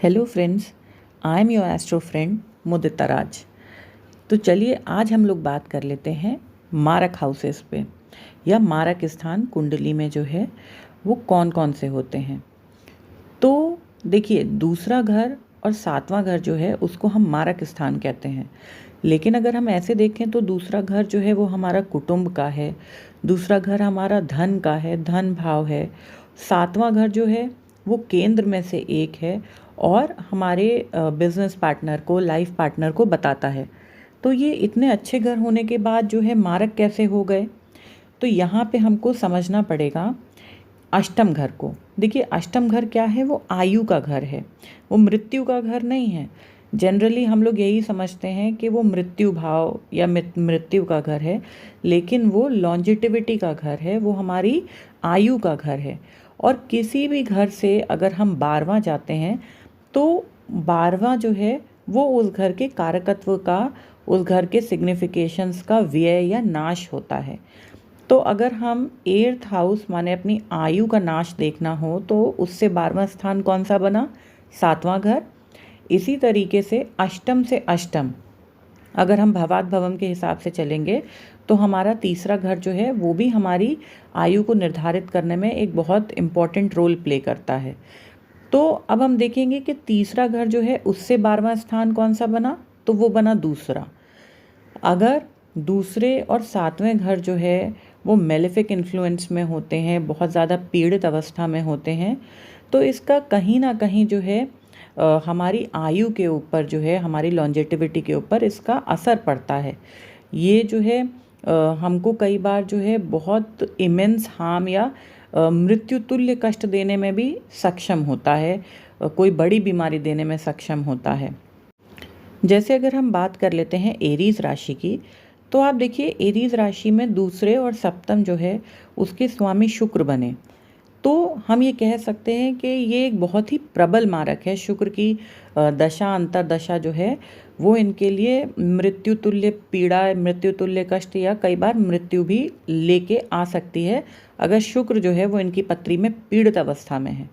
Hello friends, I am your astro friend Mudita Raj. तो चलिए आज हम लोग बात कर लेते हैं मारक हाउसेस पे या मारक स्थान कुंडली में जो है वो कौन कौन से होते हैं। तो देखिए, दूसरा घर और सातवां घर जो है उसको हम मारक स्थान कहते हैं। लेकिन अगर हम ऐसे देखें तो दूसरा घर जो है वो हमारा कुटुंब का है, दूसरा घर हमारा धन का है, धन भाव है। सातवां घर जो है वो केंद्र में से एक है और हमारे बिजनेस पार्टनर को, लाइफ पार्टनर को बताता है। तो ये इतने अच्छे घर होने के बाद जो है मारक कैसे हो गए? तो यहाँ पे हमको समझना पड़ेगा अष्टम घर को। देखिए, अष्टम घर क्या है? वो आयु का घर है, वो मृत्यु का घर नहीं है। जनरली हम लोग यही समझते हैं कि वो मृत्यु भाव या मृत्यु का घर है, लेकिन वो लॉन्जिटिविटी का घर है, वो हमारी आयु का घर है। और किसी भी घर से अगर हम 12वां जाते हैं तो 12वां जो है वो उस घर के कारकत्व का, उस घर के सिग्निफिकेशंस का व्यय या नाश होता है। तो अगर हम 8th हाउस माने अपनी आयु का नाश देखना हो तो उससे 12वां स्थान कौन सा बना? 7वां घर। इसी तरीके से अष्टम से अष्टम अगर हम भवात भवम के हिसाब से चलेंगे तो हमारा तीसरा घर जो है वो भी हमारी आयु को निर्धारित करने में एक बहुत इम्पॉर्टेंट रोल प्ले करता है। तो अब हम देखेंगे कि तीसरा घर जो है उससे 12वां स्थान कौन सा बना? तो वो बना दूसरा। अगर दूसरे और सातवें घर जो है वो मेलेफिक इन्फ्लुएंस में होते हैं, बहुत ज़्यादा पीड़ित अवस्था में होते हैं, तो इसका कहीं ना कहीं जो है हमारी आयु के ऊपर जो है, हमारी लॉन्जेटिविटी के ऊपर इसका असर पड़ता है। ये जो है हमको कई बार जो है बहुत इमेंस हार्म या मृत्यु तुल्य कष्ट देने में भी सक्षम होता है, कोई बड़ी बीमारी देने में सक्षम होता है। जैसे अगर हम बात कर लेते हैं एरीज राशि की, तो आप देखिए एरीज राशि में दूसरे और सप्तम जो है उसके स्वामी शुक्र बने, तो हम ये कह सकते हैं कि ये एक बहुत ही प्रबल मारक है। शुक्र की दशा, अंतरदशा जो है वो इनके लिए मृत्यु तुल्य पीड़ा, मृत्यु तुल्य कष्ट या कई बार मृत्यु भी लेके आ सकती है अगर शुक्र जो है वो इनकी पत्री में पीड़ित अवस्था में है।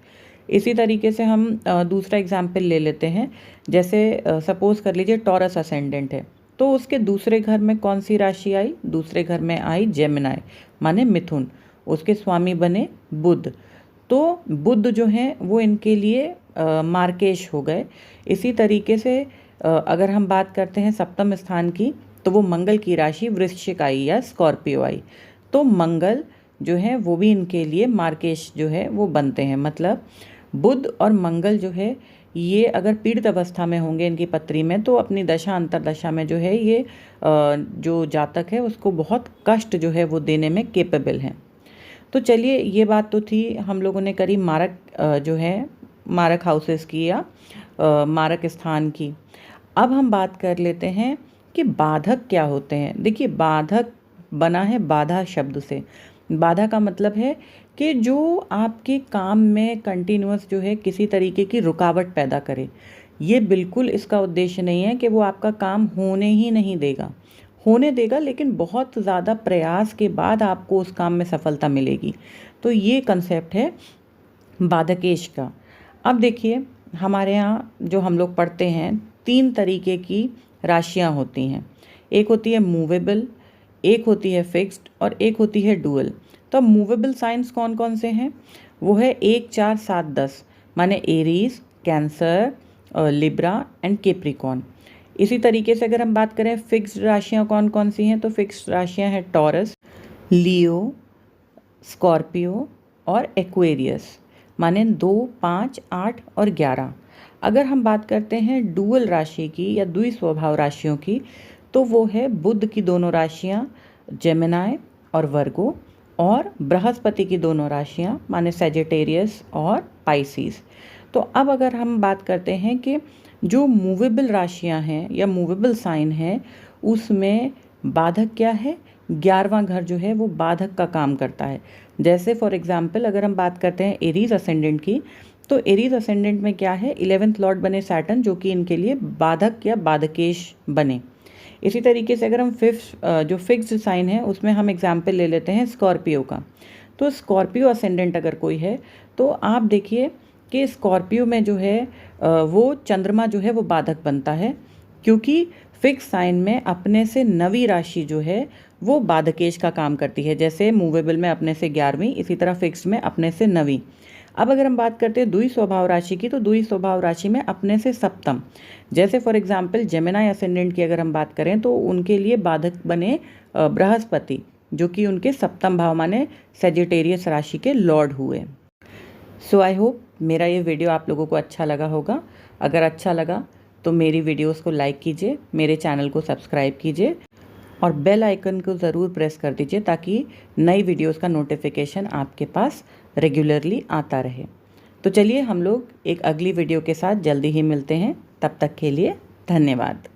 इसी तरीके से हम दूसरा एग्जाम्पल ले लेते हैं। जैसे सपोज कर लीजिए टॉरस असेंडेंट है, तो उसके दूसरे घर में कौन सी राशि आई? दूसरे घर में आई जेमिनाई माने मिथुन। उसके स्वामी बने बुध। तो बुध जो हैं वो इनके लिए मार्केश हो गए। इसी तरीके से अगर हम बात करते हैं सप्तम स्थान की, तो वो मंगल की राशि वृश्चिक आई या स्कॉर्पियो आई। तो मंगल जो है वो भी इनके लिए मार्केश जो है वो बनते हैं। मतलब बुध और मंगल जो है ये अगर पीड़ित अवस्था में होंगे इनकी पत्री में, तो अपनी दशा अंतरदशा में जो है ये जो जातक है उसको बहुत कष्ट जो है वो देने में केपेबल हैं। तो चलिए, ये बात तो थी हम लोगों ने करी मारक जो है मारक हाउसेस की या मारक स्थान की। अब हम बात कर लेते हैं कि बाधक क्या होते हैं। देखिए, बाधक बना है बाधा शब्द से। बाधा का मतलब है कि जो आपके काम में कंटिन्यूअस जो है किसी तरीके की रुकावट पैदा करे। ये बिल्कुल इसका उद्देश्य नहीं है कि वो आपका काम होने ही नहीं देगा, होने देगा, लेकिन बहुत ज़्यादा प्रयास के बाद आपको उस काम में सफलता मिलेगी। तो ये कंसेप्ट है बाधकेश का। अब देखिए, हमारे यहाँ जो हम लोग पढ़ते हैं 3 तरीके की राशियाँ होती हैं। एक होती है मूवेबल, एक होती है फिक्स्ड और एक होती है डुअल। तो अब मूवेबल साइंस कौन कौन से हैं? वो है 1, 4, 7, 10 माने Aries, cancer, Libra and Capricorn. इसी तरीके से अगर हम बात करें फिक्स्ड राशियाँ कौन कौन सी हैं, तो फिक्स्ड राशियाँ हैं टॉरस, लियो, स्कॉर्पियो और एक्वेरियस माने 2, 5, 8 और 11। अगर हम बात करते हैं डुअल राशि की या द्विस्वभाव राशियों की, तो वो है बुध की दोनों राशियाँ जेमिनाई और वर्गो, और बृहस्पति की दोनों राशियाँ माने सैजिटेरियस और पाइसिस। तो अब अगर हम बात करते हैं कि जो मूवेबल राशियाँ हैं या मूवेबल साइन है उसमें बाधक क्या है? 11वां घर जो है वो बाधक का काम करता है। जैसे फॉर एग्जांपल अगर हम बात करते हैं एरीज असेंडेंट की, तो एरीज असेंडेंट में क्या है? 11th लॉर्ड बने सैटर्न, जो कि इनके लिए बाधक या बाधकेश बने। इसी तरीके से अगर हम जो फिक्स्ड साइन है उसमें हम एग्जाम्पल ले लेते हैं स्कॉर्पियो का। तो स्कॉर्पियो असेंडेंट अगर कोई है तो आप देखिए कि स्कॉर्पियो में जो है वो चंद्रमा जो है वो बाधक बनता है, क्योंकि फिक्स साइन में अपने से नवी राशि जो है वो बाधकेश का काम करती है। जैसे मूवेबल में अपने से 11वीं, इसी तरह फिक्स्ड में अपने से 9वीं। अब अगर हम बात करते हैं द्वि स्वभाव राशि की, तो द्वि स्वभाव राशि में अपने से सप्तम, जैसे फॉर एग्जांपल जेमिनी असेंडेंट की अगर हम बात करें तो उनके लिए बाधक बने बृहस्पति, जो कि उनके सप्तम भाव माने सेजिटेरियस राशि के लॉर्ड हुए। सो आई होप मेरा ये वीडियो आप लोगों को अच्छा लगा होगा। अगर अच्छा लगा तो मेरी वीडियोस को लाइक कीजिए, मेरे चैनल को सब्सक्राइब कीजिए और बेल आइकन को ज़रूर प्रेस कर दीजिए ताकि नई वीडियोस का नोटिफिकेशन आपके पास रेगुलरली आता रहे। तो चलिए हम लोग एक अगली वीडियो के साथ जल्दी ही मिलते हैं। तब तक के लिए धन्यवाद।